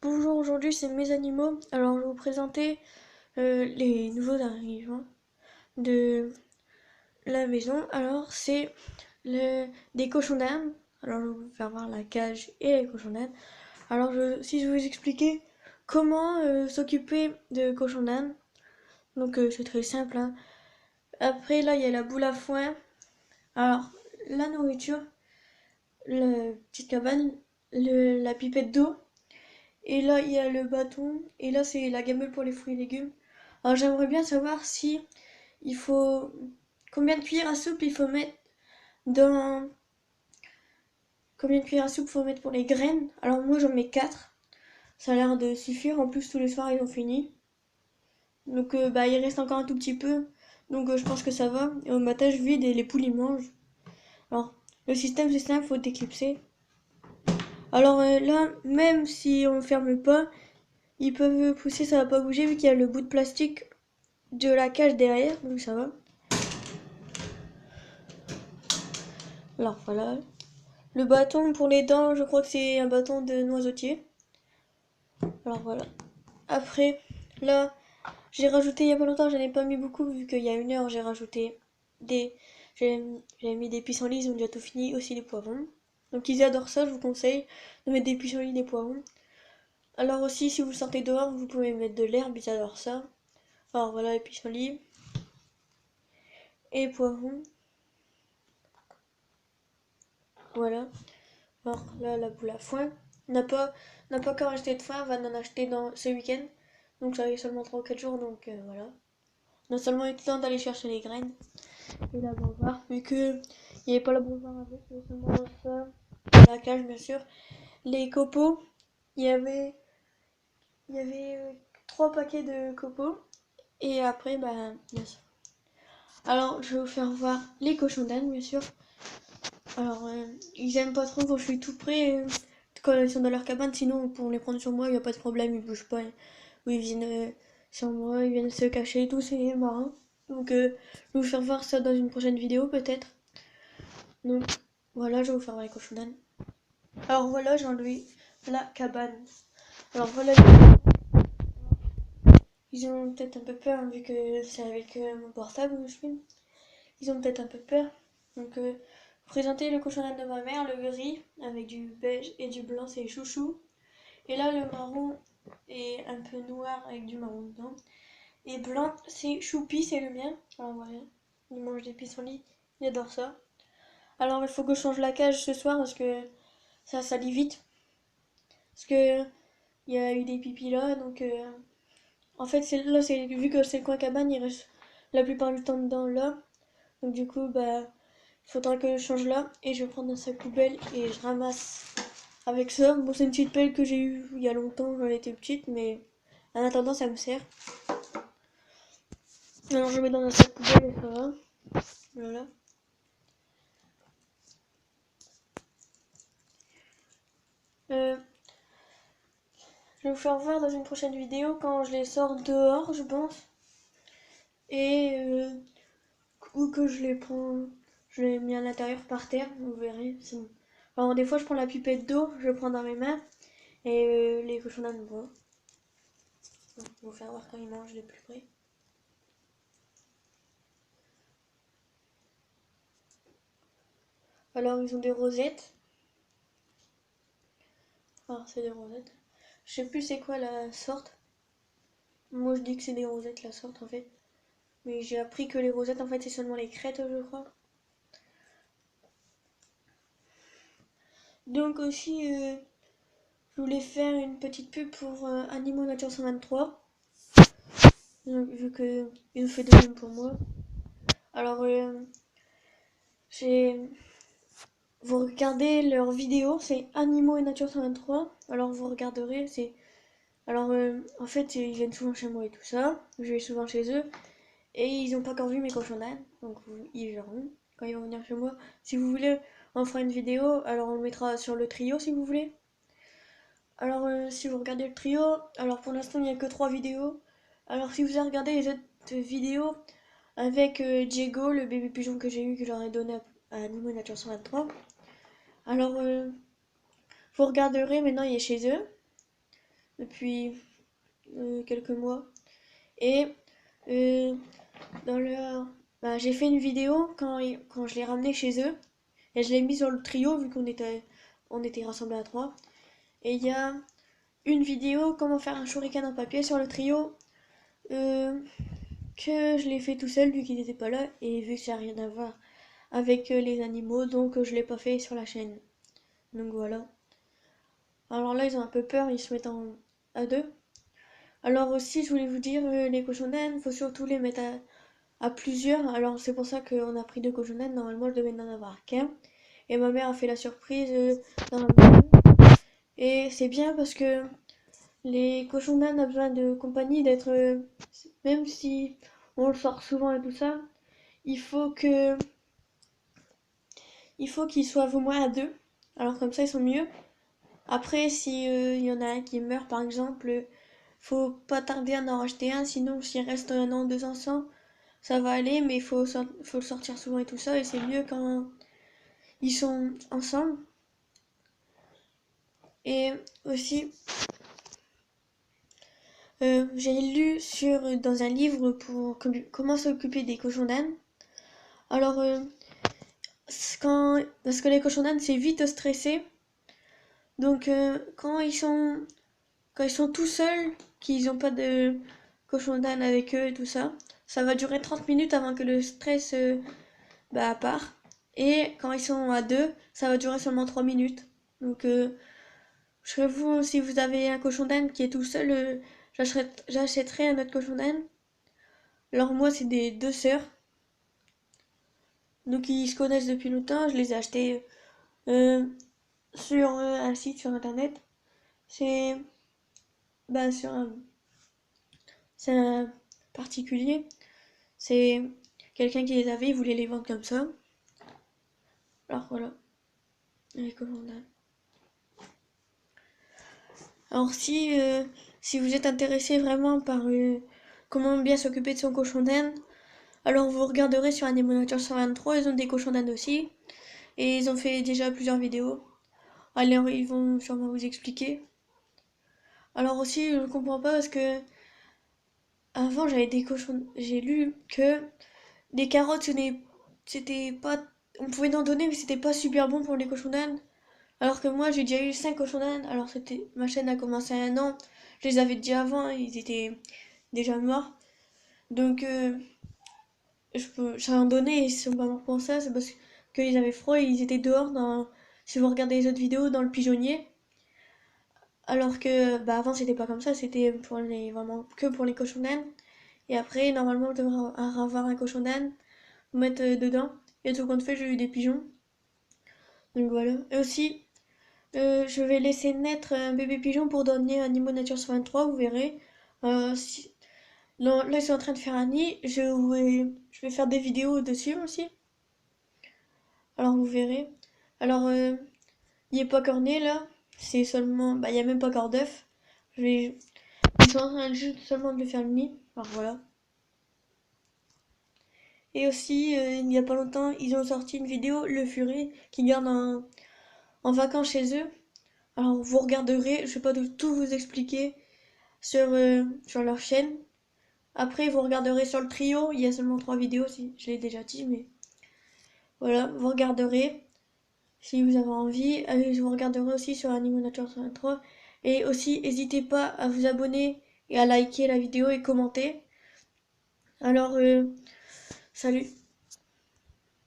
Bonjour, aujourd'hui c'est mes animaux. Alors je vais vous présenter les nouveaux arrivants de la maison. Alors c'est des cochons d'Inde. Alors je vais vous faire voir la cage et les cochons d'Inde. Alors si je vous expliquer comment s'occuper de cochons d'Inde, donc c'est très simple, hein. Après là il y a la boule à foin. Alors la nourriture, la petite cabane, la pipette d'eau. Et là, il y a le bâton. Et là, c'est la gamelle pour les fruits et légumes. Alors, j'aimerais bien savoir si il faut... Combien de cuillères à soupe il faut mettre dans... Combien de cuillères à soupe il faut mettre pour les graines. Alors, moi, j'en mets 4. Ça a l'air de suffire. En plus, tous les soirs, ils ont fini. Donc, bah, il reste encore un tout petit peu. Donc, je pense que ça va. Et au matin, je vide et les poules, ils mangent. Alors, le système, c'est simple. Faut éclipser. Alors, là, même si on ne ferme pas, ils peuvent pousser, ça va pas bouger vu qu'il y a le bout de plastique de la cage derrière, donc ça va. Alors voilà. Le bâton pour les dents, je crois que c'est un bâton de noisetier. Alors voilà. Après, là, j'ai rajouté il y a pas longtemps, j'en ai pas mis beaucoup vu qu'il y a 1 heure, j'ai rajouté des... J'ai mis des pissenlits, ils ont déjà tout fini, aussi des poivrons. Donc ils adorent ça, je vous conseille de mettre des pissenlits, des poivrons. Alors aussi, si vous sortez dehors, vous pouvez mettre de l'herbe, ils adorent ça. Alors voilà, les pissenlits et poivrons. Voilà. Alors là, la boule à foin. On n'a pas encore acheté de foin, on va en acheter dans ce week-end. Donc ça fait seulement 3 ou 4 jours, donc voilà. On a seulement eu le temps d'aller chercher les graines. Et la bombarde, vu que il n'y avait pas la bombarde avec, il y avait seulement ça. La cage, bien sûr. Les copeaux, il y avait, il y avait 3 paquets de copeaux. Et après, bah, bien sûr. Alors, je vais vous faire voir les cochons d'Inde, bien sûr. Alors, ils aiment pas trop quand je suis tout près, quand ils sont dans leur cabane, sinon pour les prendre sur moi, il n'y a pas de problème, ils bougent pas. Ou ils viennent sur moi, ils viennent se cacher et tout, c'est marrant. Donc, je vais vous faire voir ça dans une prochaine vidéo peut-être. Donc, voilà, je vais vous faire voir les cochons d'Inde. Alors voilà, j'ai enlevé la cabane. Alors voilà, ils ont peut-être un peu peur, vu que c'est avec mon portable où je filme. Ils ont peut-être un peu peur. Donc, présenter le cochon d'Inde de ma mère, le gris avec du beige et du blanc, c'est chouchou. Et là, le marron est un peu noir avec du marron dedans. Et blanc, c'est choupi, c'est le mien. Alors voilà, il mange des pissenlits, il adore ça. Alors il faut que je change la cage ce soir parce que ça salit vite. Parce que il y a eu des pipis là, donc en fait là, vu que c'est le coin cabane, il reste la plupart du temps dedans là. Donc du coup, bah, il faudra que je change là et je vais prendre un sac poubelle et je ramasse avec ça. Bon, c'est une petite pelle que j'ai eue il y a longtemps quand elle était petite, mais en attendant, ça me sert. Alors je mets dans un sac poubelle et ça va. Voilà. Euh, je vais vous faire voir dans une prochaine vidéo quand je les sors dehors, je pense. Et ou que je les prends, je les mets à l'intérieur par terre, vous verrez. Alors des fois je prends la pipette d'eau, je le prends dans mes mains et les cochons d'Inde me voient. Je vais vous faire voir quand ils mangent de plus près. Alors ils ont des rosettes. Alors c'est des rosettes. Je sais plus c'est quoi la sorte. Moi je dis que c'est des rosettes la sorte en fait. Mais j'ai appris que les rosettes en fait c'est seulement les crêtes je crois. Donc aussi je voulais faire une petite pub pour Animaux Nature 123. Donc, vu que ils ont fait de même pour moi. Alors j'ai vous regardez leurs vidéos, c'est Animaux et Nature 123. Alors vous regarderez, c'est alors en fait ils viennent souvent chez moi et tout ça. Je vais souvent chez eux. Et ils n'ont pas encore vu mes cochons d'Inde, donc ils verront quand ils vont venir chez moi. Si vous voulez, on fera une vidéo, alors on le mettra sur le trio si vous voulez. Alors si vous regardez le trio, alors pour l'instant il n'y a que 3 vidéos. Alors si vous avez regardé les autres vidéos avec Diego, le bébé pigeon que j'ai eu, que j'aurais donné à Nimo Nature 123. Alors vous regarderez, maintenant il est chez eux. depuis quelques mois. Et dans leur... j'ai fait une vidéo quand je l'ai ramené chez eux. Et je l'ai mis sur le trio vu on était rassemblés à trois. Et il y a une vidéo comment faire un shuriken en papier sur le trio que je l'ai fait tout seul vu qu'il n'était pas là et vu que ça n'a rien à voir avec les animaux, donc je l'ai pas fait sur la chaîne. Donc voilà. Alors là ils ont un peu peur, ils se mettent à deux. Alors aussi je voulais vous dire les cochons d'Inde, faut surtout les mettre à plusieurs. Alors c'est pour ça qu'on a pris deux cochons d'Inde, normalement je devais n'en avoir qu'un. Et ma mère a fait la surprise dans la maison. Et c'est bien parce que les cochons d'Inde ont besoin de compagnie, d'être... même si on le sort souvent et tout ça, il faut que... il faut qu'ils soient au moins à deux. Alors comme ça ils sont mieux. Après si y en a un qui meurt par exemple, faut pas tarder à en racheter un, sinon s'il reste un an, 2 ans sans, ça va aller, mais faut le sortir souvent et tout ça, et c'est mieux quand ils sont ensemble. Et aussi, j'ai lu dans un livre pour comment s'occuper des cochons d'Inde. Alors, parce que les cochons d'Inde, c'est vite stressé. Donc, quand ils sont tout seuls, qu'ils n'ont pas de cochons d'Inde avec eux et tout ça, ça va durer 30 minutes avant que le stress part. Et quand ils sont à deux, ça va durer seulement 3 minutes. Donc, vous, si vous avez un cochon d'Inde qui est tout seul, j'achèterai un autre cochon d'Inde. Alors moi, c'est des deux sœurs. Donc ils se connaissent depuis longtemps. Je les ai achetés euh, sur un site sur internet. C'est bah, c'est un particulier. C'est quelqu'un qui les avait, il voulait les vendre comme ça. Alors voilà, les cochons d'Inde. Alors si vous êtes intéressé vraiment par comment bien s'occuper de son cochon d'Inde, alors vous regarderez sur Animal Nature 123, ils ont des cochons d'Inde aussi. Et ils ont fait déjà plusieurs vidéos. Alors ils vont sûrement vous expliquer. Alors aussi, je ne comprends pas parce que avant j'avais des cochons. J'ai lu que des carottes, c'était pas. On pouvait en donner, mais c'était pas super bon pour les cochons d'Inde. Alors que moi, j'ai déjà eu 5 cochons d'Inde. Alors ma chaîne a commencé à un an. Je les avais déjà avant, ils étaient déjà morts. Donc j'en donnais, ils sont pas morts pour ça, c'est parce qu'ils avaient froid et ils étaient dehors si vous regardez les autres vidéos, dans le pigeonnier. Alors que avant c'était pas comme ça, c'était vraiment que pour les cochons d'Inde. Et après, normalement, je devrais avoir un cochon d'Inde, vous mettre dedans. Et tout compte fait, j'ai eu des pigeons. Donc voilà. Et aussi, je vais laisser naître un bébé pigeon pour donner à Animal Nature 23, vous verrez. Là, ils sont en train de faire un nid. Je vais faire des vidéos dessus aussi. Alors vous verrez. Alors, il n'est pas corné là. C'est seulement. Il n'y a même pas encore d'œuf. Ils sont en train juste seulement de faire le nid. Alors voilà. Et aussi, il n'y a pas longtemps, ils ont sorti une vidéo, le furet, qui garde en vacances chez eux. Alors vous regarderez, je vais pas tout vous expliquer sur leur chaîne. Après, vous regarderez sur le trio, il y a seulement 3 vidéos, si je l'ai déjà dit, mais voilà, vous regarderez si vous avez envie. Vous regarderez aussi sur Animal Nature 123. Et aussi, n'hésitez pas à vous abonner et à liker la vidéo et commenter. Alors, salut!